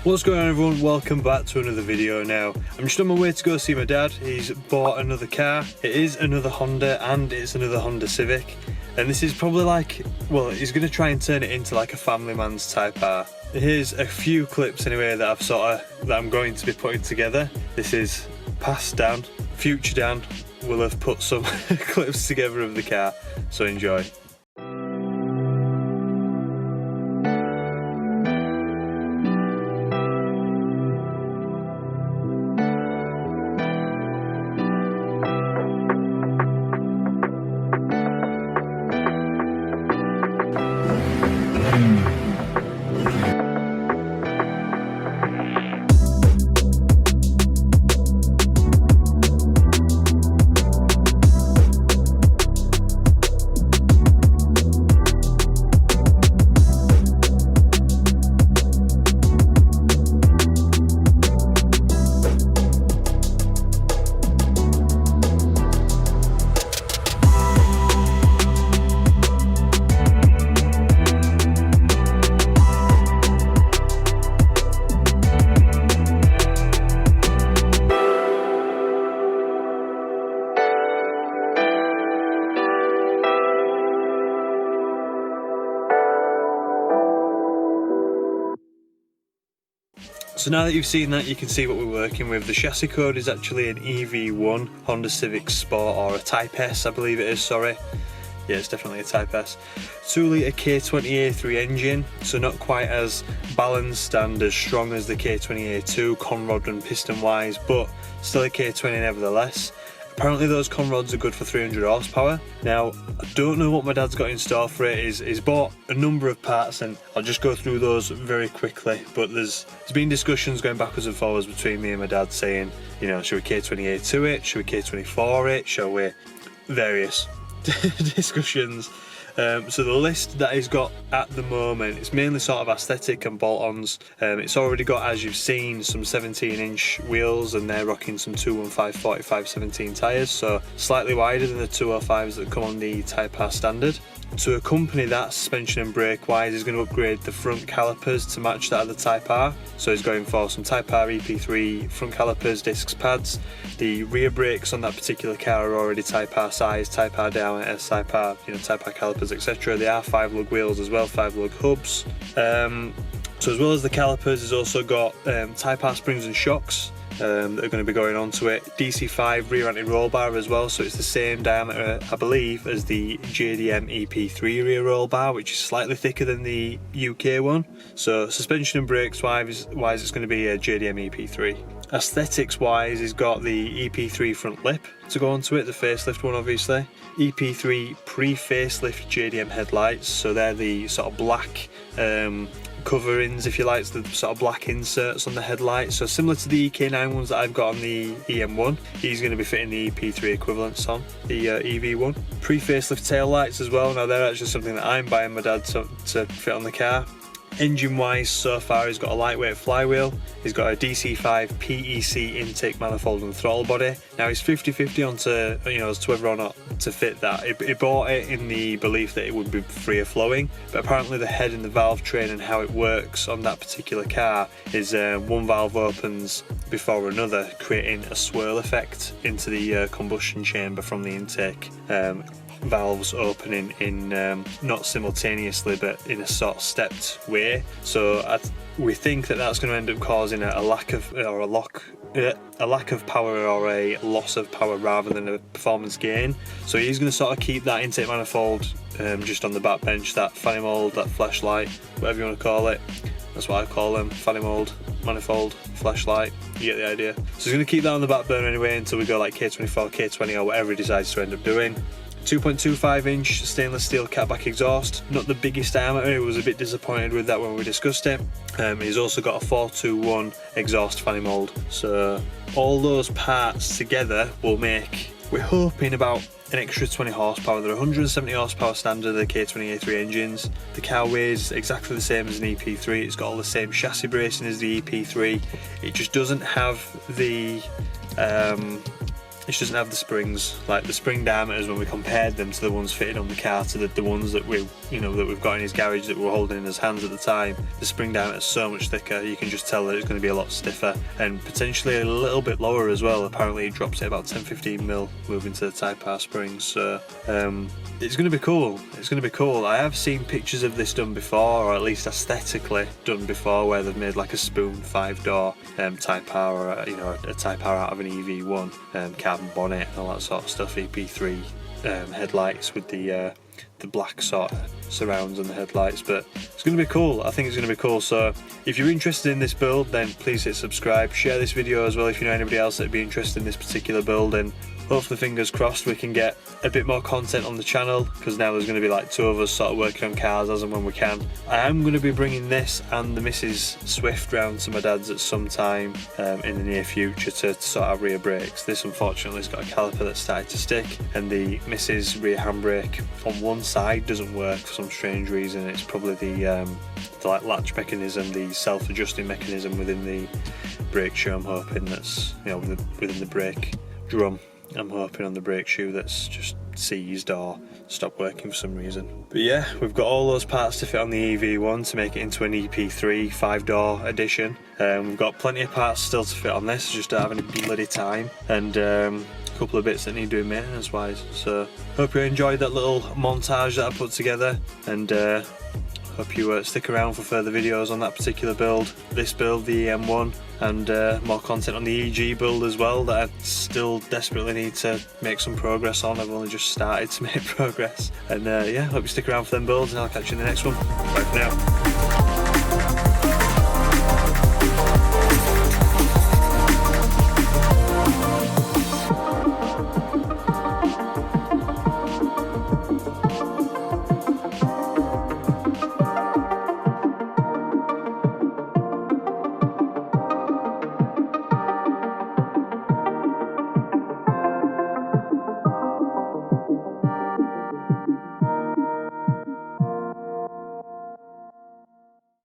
What's going on, everyone? Welcome back to another video. Now I'm just on my way to go see my dad. He's bought another car. It is another Honda, and it's another Honda Civic, and this is probably like, well, he's going to try and turn it into like a family man's Type R. Here's a few clips anyway that I'm going to be putting together. This is past Dan, future Dan will have put some clips together of the car, so enjoy. So now that you've seen that, you can see what we're working with. The chassis code is actually an EV1 Honda Civic Sport, or a Type S, I believe it is, sorry. Yeah, it's definitely a Type S. 2 litre K20A3 engine, so not quite as balanced and as strong as the K20A2 conrod and piston wise, but still a K20 nevertheless. Apparently those conrods are good for 300 horsepower. Now, I don't know what my dad's got in store for it. He's bought a number of parts, and I'll just go through those very quickly. But there's been discussions going backwards and forwards between me and my dad saying, you know, should we K20A2 it? Should we K24 it? Shall we? Various discussions. So the list that he's got at the moment, it's mainly sort of aesthetic and bolt-ons. It's already got, as you've seen, some 17-inch wheels, and they're rocking some 215/45/17 tyres, so slightly wider than the 205s that come on the Type R standard. To accompany that, suspension and brake wise, he's going to upgrade the front calipers to match that of the Type R. So he's going for some Type R EP3 front calipers, discs, pads. The rear brakes on that particular car are already Type R size, Type R diameter, Type R, Type R calipers, etc. They are 5-lug wheels as well, 5-lug hubs. So as well as the calipers, he's also got Type R springs and shocks that are going to be going onto it. DC5 rear anti-roll bar as well, so it's the same diameter, I believe, as the JDM EP3 rear roll bar, which is slightly thicker than the UK one. So suspension and brakes wise, it's going to be a JDM EP3. Aesthetics wise, he's got the EP3 front lip to go onto it, the facelift one obviously. EP3 pre-facelift JDM headlights, so they're the sort of black coverings, if you like, the sort of black inserts on the headlights. So similar to the EK9 ones that I've got on the EM1, he's going to be fitting the EP3 equivalents on the EV1. Pre-facelift tail lights as well. Now they're actually something that I'm buying my dad to fit on the car. Engine wise, so far he's got a lightweight flywheel, he's got a DC5 PEC intake manifold and throttle body. Now he's 50-50 onto, as to whether or not to fit that. He bought it in the belief that it would be freer flowing, but apparently the head and the valve train and how it works on that particular car is one valve opens before another, creating a swirl effect into the combustion chamber from the intake. Valves opening in not simultaneously but in a sort of stepped way, so we think that that's going to end up causing a lack of power or a loss of power rather than a performance gain. So he's going to sort of keep that intake manifold just on the back bench, that fanny mould, that flashlight, whatever you want to call it. That's what I call them, fanny mould, manifold, flashlight, you get the idea. So he's going to keep that on the back burner anyway until we go like K24, K20 or whatever he decides to end up doing. 2.25-inch stainless steel catback exhaust, not the biggest diameter. He was a bit disappointed with that when we discussed it. He's also got a 421 exhaust fanny mould. So all those parts together will make, we're hoping, about an extra 20 horsepower. They're 170 horsepower standard, the K20A3 engines. The car weighs exactly the same as an EP3. It's got all the same chassis bracing as the EP3. It just doesn't have the This doesn't have the springs, like the spring diameters when we compared them to the ones fitted on the car to the ones that we've got in his garage that we were holding in his hands at the time. The spring diameter is so much thicker, you can just tell that it's going to be a lot stiffer and potentially a little bit lower as well. Apparently it drops it about 10-15 mil moving to the Type R springs, so it's going to be cool. It's going to be cool. I have seen pictures of this done before, or at least aesthetically done before, where they've made like a spoon 5-door Type R, or a Type R out of an EV1, carbon bonnet and all that sort of stuff, EP3 headlights with the black sort of surrounds on the headlights. But it's going to be cool. I think it's going to be cool. So if you're interested in this build, then please hit subscribe, share this video as well if you know anybody else that'd be interested in this particular build, and hopefully, fingers crossed, we can get a bit more content on the channel, because now there's going to be like 2 of us sort of working on cars as and when we can. I am going to be bringing this and the Mrs. Swift round to my dad's at some time in the near future to sort out rear brakes. This unfortunately has got a caliper that's started to stick, and the Mrs. rear handbrake on one side doesn't work for some strange reason. It's probably the like latch mechanism, the self-adjusting mechanism within the brake shoe. I'm hoping that's within the brake drum. I'm hoping on the brake shoe that's just seized or stopped working for some reason. But yeah, we've got all those parts to fit on the EV1 to make it into an EP3 5-door edition. We've got plenty of parts still to fit on this, just don't have any bloody time, and a couple of bits that need doing maintenance wise. So hope you enjoyed that little montage that I put together, and hope you stick around for further videos on that particular build, this build, the EM1, and more content on the EG build as well that I still desperately need to make some progress on. I've only just started to make progress, and yeah, hope you stick around for them builds, and I'll catch you in the next one. Bye for now.